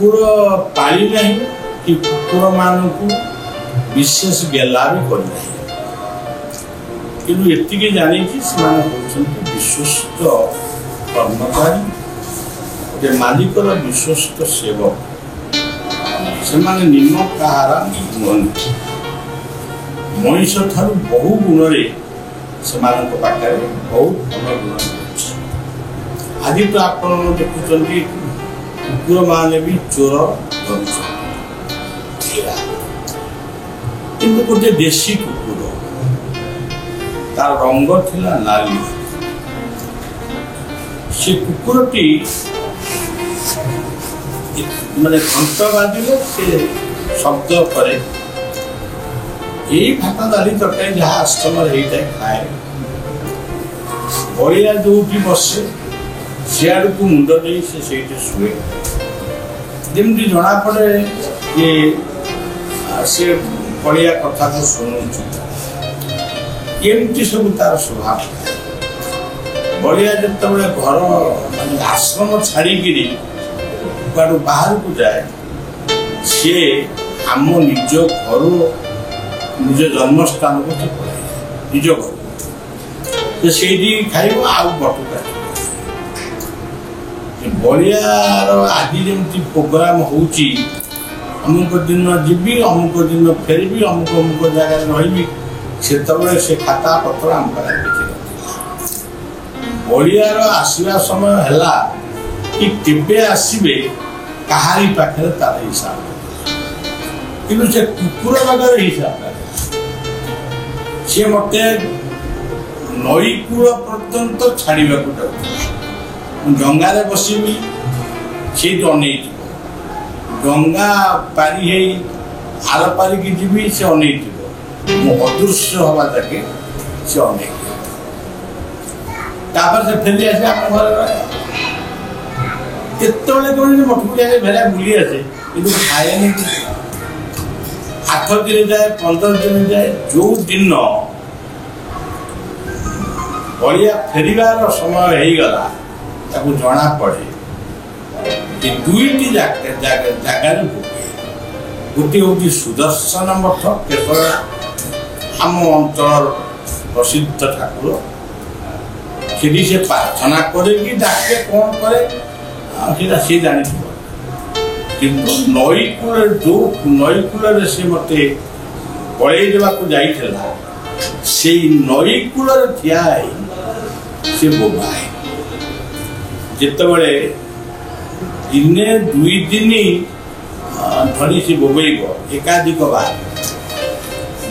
कुकुर पाली नहीं कि कुकुर मान को विशेष गेला भी करना कि एति जानी विश्वस्त कर्मचारी गोटे मालिकर विश्वस्त सेवक से निम्न कहारा नुहति मनीष ठार बहु गुण से पाखे बहुत भल गुण आज तो आप देखुं कुकुर माने भी चोर कि गोटे देशी कुकुर तार रंग थिला नाली से कुकुरटी माने घंट बाजिले से शब्द करे यही भात डाली तरकारी जहाँ आश्रम खाए बड़िया जो बसे सियाड़ को मुंड दे से शुए जमी जना पड़े ये से बड़िया कथा को शुणुचु केमती सब तार स्वभाव बड़िया जिते घर मान आश्रम छाड़ी बाहर को जाए सी आम निज घर निज जन्मस्थान को निज घर से खाइब आउ बटुका बड़ियार आज जमी प्रोग्राम होची अमुक दिन जीवी अमुक दिन फेरबी अमुक अमुक जगह रही से खाता पत्र आम बड़ियार आसवा समय है कि केबे आसबे कहारी पाखे तार हिसाब कि से कुकुर बागर हिसाब सी मत नई कूल पर्यंत छाड़ा डंगार बसबी से अने डंगा पारी आर पारिकी जी से अने अदृश्य हवा तक से अने से फेरी आसे आम घर केतने मठुक जाए भेड़ा बुली आसे कि खाए 8 दिन जाए 15 दिन जाए जो दिन बड़िया फेरबार समय हो गला जना पड़े कि दुईटी जगार गोटे हूँ सुदर्शन मठ केवल आम अंचल प्रसिद्ध ठाकुर से प्रार्थना करे कि डाके कौन करे सी जानी किंतु नई कूल जो नई कूल से मत पड़े देवा से नई कूल ठिया से बोबाए जिते दिने दुई दिन धरी से बोबेब एकाधिक बार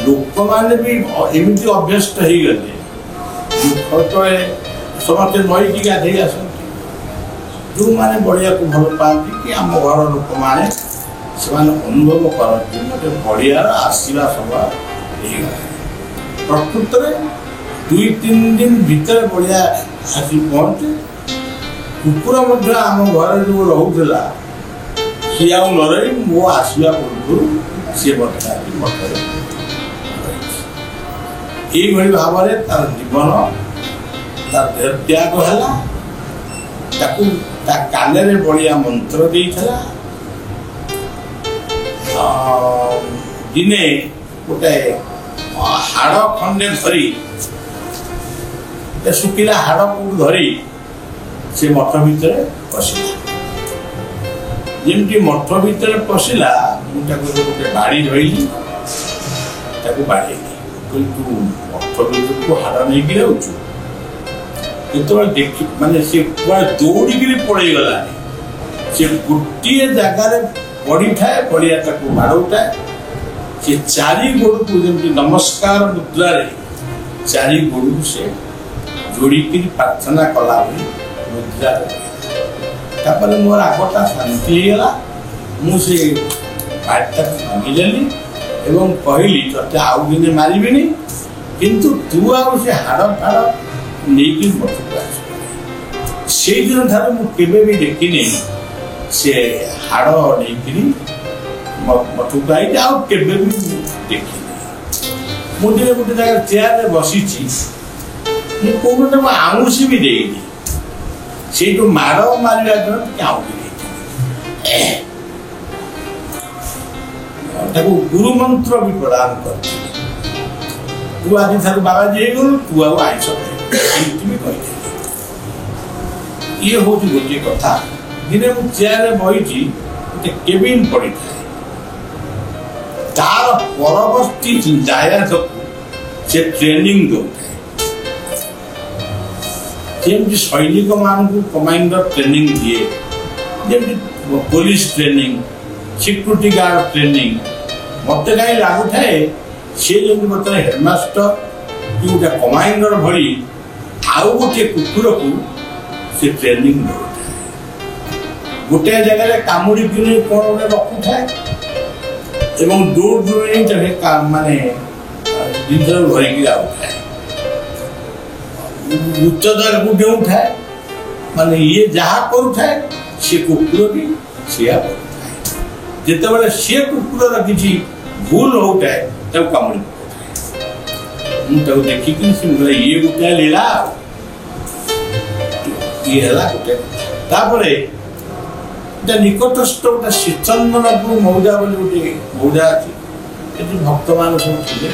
लोक मैंने भी एमती अभ्यस्त हो गले समस्ते नई की गाधे आस जो मैंने बड़िया को भल पाती कि आम घर लोक मैंने से अनुभव करते मत बड़ियार आसवा समय प्रकृत में 2-3 दिन भीतर बढ़िया आसी पहुँचे कुकुर आम घर जो रोला सी आ मो आसवा पूर्व सी मठे ये भाव में तार जीवन तार देह त्याग है कान में बढ़िया मंत्र देता दिने गोटे हाड़ खंडे धरी सुखिला हाड़ को धरी से मठ भितर पशिला जमी मठ भितर पशिला मुझे गोटे बाड़ी धरली बाड़ी तू मठ भर को हाड़ नहीं जाऊँ जो देख माने से दौड़ी पड़ेगला से गोटे जगार पड़ी थाए पड़िया बाड़ौटाए से चारि गोड़ को जमी नमस्कार मुद्रा चारि गोड़ को से जोड़ी प्रार्थना कला मुद्रा मोर आगटा शांति होगा मुझे बाटा भांगिदेली एवं कहली ते आउ दिन मारिनी किंतु तू आउ से हाड़ फाड़ नहीं मठक से दिन ठार मुझे भी देखनी से हाड़ नहीं मठक आई आगे भी देखनी मुझे गोटे जगह चेयर बसी कौन आउसी भी देनी से जो माड़ मारे आउगी गुरु मंत्र भी प्रदान कर तू आज ठार बाबाजी हो तू आईस ये हूँ गोटे कथा दिने मु चेयर बही गोटे केबिन पड़ी था तार परवर्ती जायज को से ट्रेनिंग दौଥାଏ जेमती सैनिक मान कमांडर ट्रेनिंग दिए जेमती police training security guard training मत कहीं लगुए सी जमी बर्तमान हेडमास्टर कि गोटे कमांडर भली आउ गोटे कुकुर को से ट्रेनिंग दौଥାଏ गोटे जगह कामुड़ी कि कौन गोटे रखु थाए दूर दूर माने जिन धरिकी जाऊे उच्चतर को डेऊ थाए माने ये जहाँ करुए सी कुकुर भी सिया जिते बड़े सी कुकुर किसी भूल होता है कामुड़ी मुझे देखिक ये गोटे लीला ये है गोटे निकटस्थ गोटे श्रीचंदनपुर मौजा बोली गोटे मौजा अच्छी भक्त मान सब थे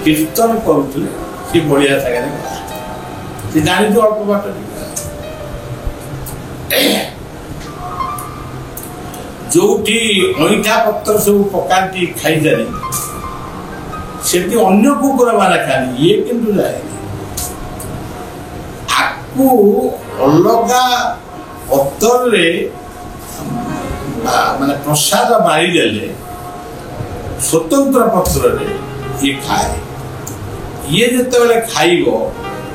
कीर्तन करुले सी बढ़िया जगह सी जानी अल्प बाट जो अईठा पत्र सब पकाती खाई जानी से अन्य कुकुर माने खानी ये किंतु जाए आपको अलगा पत्र माने प्रसाद मारिदेले स्वतंत्र पत्र ये खाए ये जिते खाइब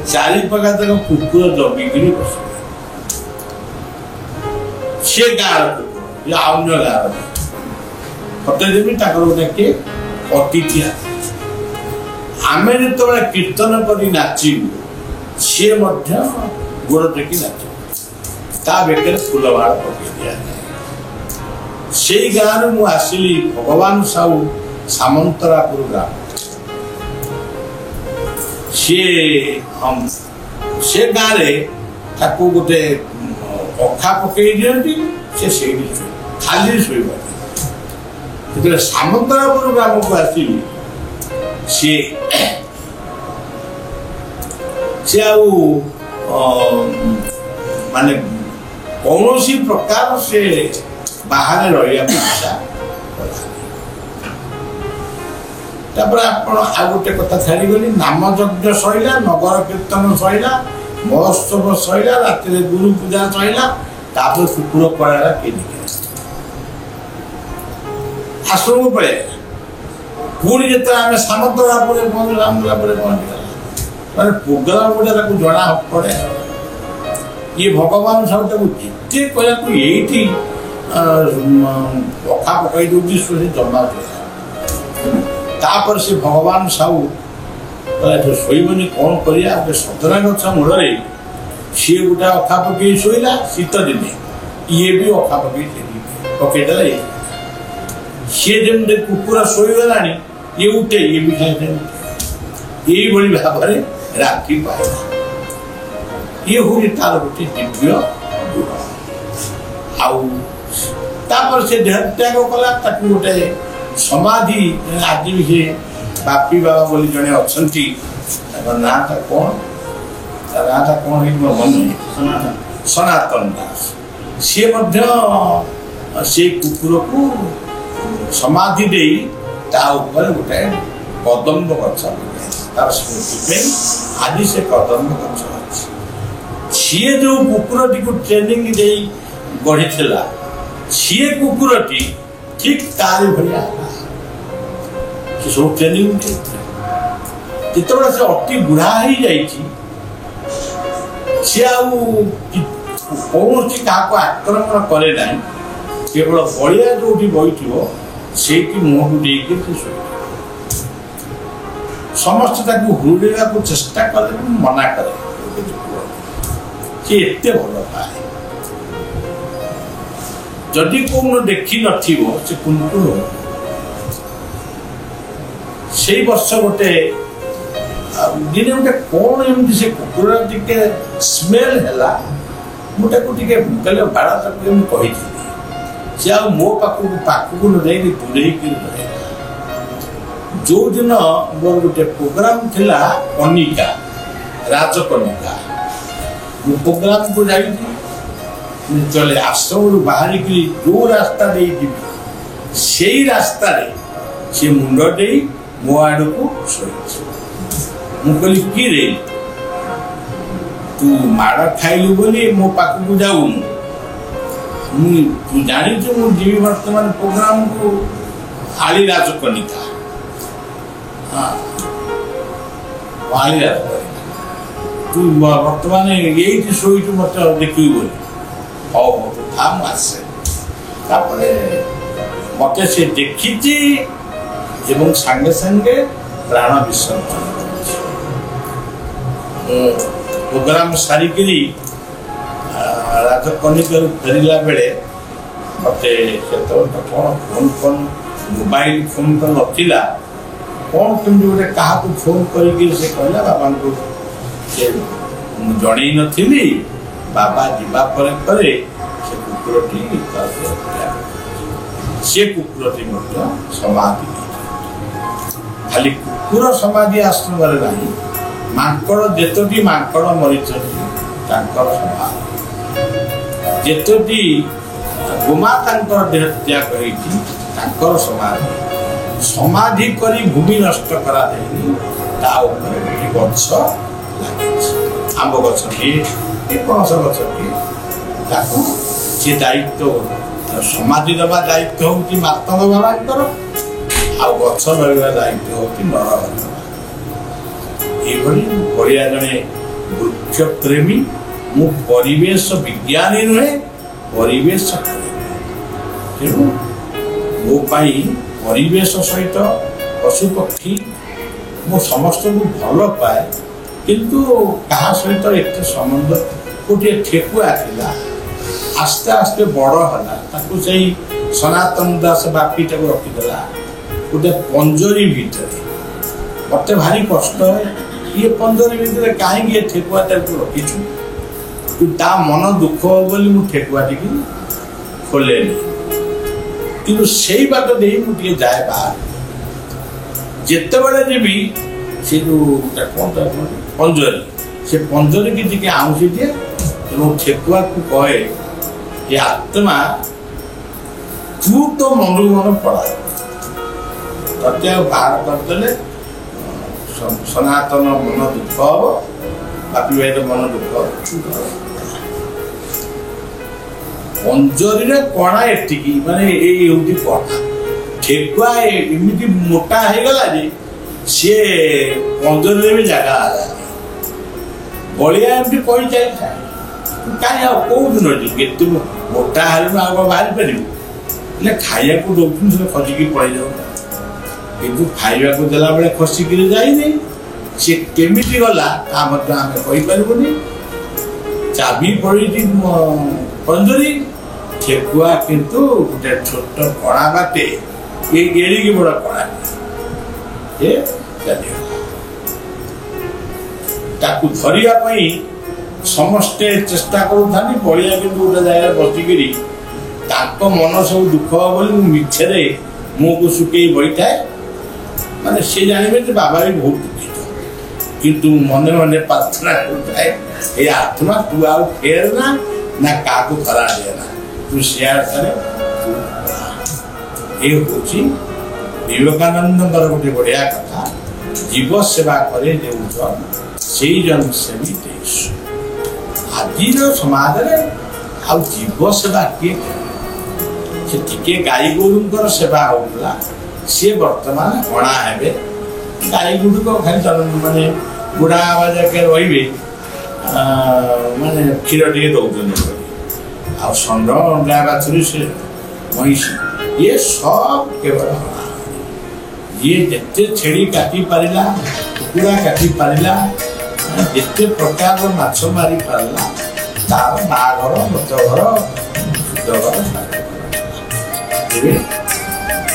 चारि पका तक कुकुर जगिक बस सी गाँव कुकुर या अन्य गाँव फतेदेवी गोटे किए अतिथि आम जो कीर्तन कर नाचू सी गोड़ टेकी नाच बेकर फुलबाड़ पकई दिया से गाँव में आसिली भगवान साहू सामंतरापुर ग्राम से गाँव में गोटे अखा पकई दिखती से खाली शो सामंतरापुर ग्राम को आसिली सी माने कौन सी प्रकार से बाहर रहा आ गोटे कथा छाड़गली नाम यज्ञ सैला नगर कीर्तन सैला महोत्सव सैला रात गुरु पूजा सैला तापर कुकुर पड़ा किए आश्रम पड़े पुणी जो आम सामंतरापुर पहुंचीगला मैंने प्रोग्राम गोटे जना पड़े ये भगवान साहू जिते कहती अखा पकई दूसरी से जमा तापर से भगवान साहू शोबनी कौन कर सदरा गछ मूल सी गोटे अखा पकई शोला शीत दिने ये भी अखा पकईदेला सी जमी कुकुर शोगला ये उठे ये भी यही भाव में राखी पाइला ये हूँ तार गोटे दिव्य आपर से देह त्याग कला गोटे समाधि आज भी से बापी बाबा बोली जड़े अच्छा नाटा कौन नाटा कौन मन सनातन दास सी से कुकुर को समाधि दे गोटे कदम्ब गछ तार स्मृति आज से कदम्ब गछ अच्छी सी जो कुकुरटी को ट्रेनिंग दे गढ़ी सी कुकुरटी ठीक तारी भाया सब ट्रेनिंग जिते से अति बुढ़ा हो जाए सी कौन क्या आक्रमण करे ना केवल बलिया जो बही से मुह को देकर समस्त हुड़ेगा को चेष्टा कले मना करे सी एत भल पाए जदि कौन देखी नथिबो से कुंकुर से वर्ष गोटे दिन गोटे कौन एमती से कुकुर टिके स्मेल है मुझे कहले बाड़ा कही सी आ मो पाखक न दूरे रहे जो दिन मोर गोटे प्रोग्राम थिला कनिका राजकनिका प्रोग्राम को जाई चले आश्रम बाहर जो रास्ता दे से रास्ता से मुंड दे मो आड़ को मुझे कि रे तू माड़ खाइलु बोली मो पाक को जाऊन तू जानी मुझे वर्तमान प्रोग्राम को आली राजकनिका हाँ आली राजकनिका तू वर्तमान ये शोई मत देख बोली हाँ था मुझे मत से देखी सांगे सांगे प्राण विसर्जन प्रोग्राम सारिक राजकनिका फेरला बेले मत कौन फोन फोन मोबाइल फोन तो नथिला कौन केमती गोटे क्या फोन करके कहला बाबा को जन नी बाबा जीवा से कुकुरटी से कुकुरटी समाधि खाली कुकुर समाधि आश्रम नहीं मांकड़ जेतोटी मांकड़ मरी समाधि जेतोटी गोमा देह त्याग कर समाधि समाधि करी भूमि नष्ट करा गछ आंब गछ किए पणस गछ किए सी दायित्व समाधि दबा दायित्व हूँ मातंग बाबांकर आ गछ रहा दायित्व हूँ नर ये बढ़िया जड़े वृक्ष प्रेमी मु परिवेश विज्ञानी नुहे परिवेश तेणु मो परिवेश सहित पशुपक्षी मो समस्त को भल पाए किंतु कहा सहित एत संबंध गोटे ठेकुआ थिला आस्ते आस्ते बड़ है सनातन दास बापीटा को रखीदेला गोटे पंजरी भितर मत भारी कष्ट है ये पंजरी भितर कहीं ठेकुआटा को रखीचु ता मन दुख हो बोली मु ठेकुआटी की खोले किंतु से बाट दे मुझे जाए बाहर जिते बड़े जीवी से जो पंजरी से पंजरी की टी आउसी दिए ठेकुआ को कहे ये आत्मा तू तो मन मन पड़ा तते बाहर करदे सनातन मन दुख हम बापी भाई मन दुख पंजरी कणा एतिकी माने ये कणा ठेकुआ एमती मोटा हो गला सी पंजरी भी जगह बलिया एमती कही जाए कहीं कौ दिन के मोटा हेल्प बाहर पार खाया को दौन खसिकी पड़े जाऊ कि खावा को देला बेले खसिक जाइए सी केमी गला आम कहीपरबनी चाबी पड़ी पंजरी ठेकुआ किंतु गोटे छोट कणा बाटे ये एड़ी बड़ कणा ताकू धरिया समस्ते चेष्टा करूँ बलिया कि गोटे जगह बसिकी मन सब दुख बोली मिछे मुँह को सुखे बैठा माने सी जानवे बाबा भी बहुत दुखित किंतु मने मने प्रार्थना करुए ये आत्मा तू आ फेरना ना क्या खरा देना तू शेयर करे ये हूँ विवेकानंद गोटे बढ़िया कथा जीव सेवा करे से जन सेवी देश आज समाज में आ जीव सेवा किए से टिके गाई गोरु सेवा होता सी बर्तमान हणा हे गाई गुड़िक खाली माने बुढ़ा हवा जाके रे माने क्षीर टे दौन आ षंड गाँ बाछुरी से महिषी ये सब केवल हणा ये जिते छेड़ी काटी पारा कुकुड़ा काटी पारा जिते प्रकार माछ मारी पारा तार बाघर मृतघर शुद्धघर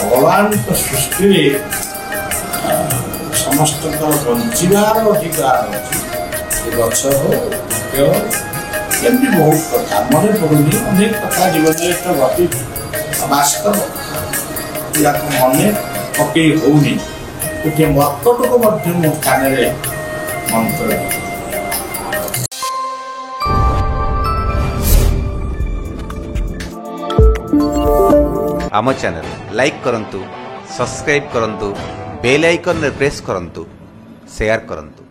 भगवान सृष्टि समस्त बंचार अधिकार अच्छी गच हो एमती बहुत कथा मन पड़ूनी अनेक कथा जीवन घटी वास्तव मन पकई होनी ଗୋଟିଏ ମର୍କଟକୁ ମଧ୍ୟ ମୋ କାନରେ ମନ୍ତ୍ର ଦେଇଛି। आम चैनल लाइक करंतु, सब्सक्राइब करंतु, बेल आइकन रे प्रेस करंतु, शेयर करंतु।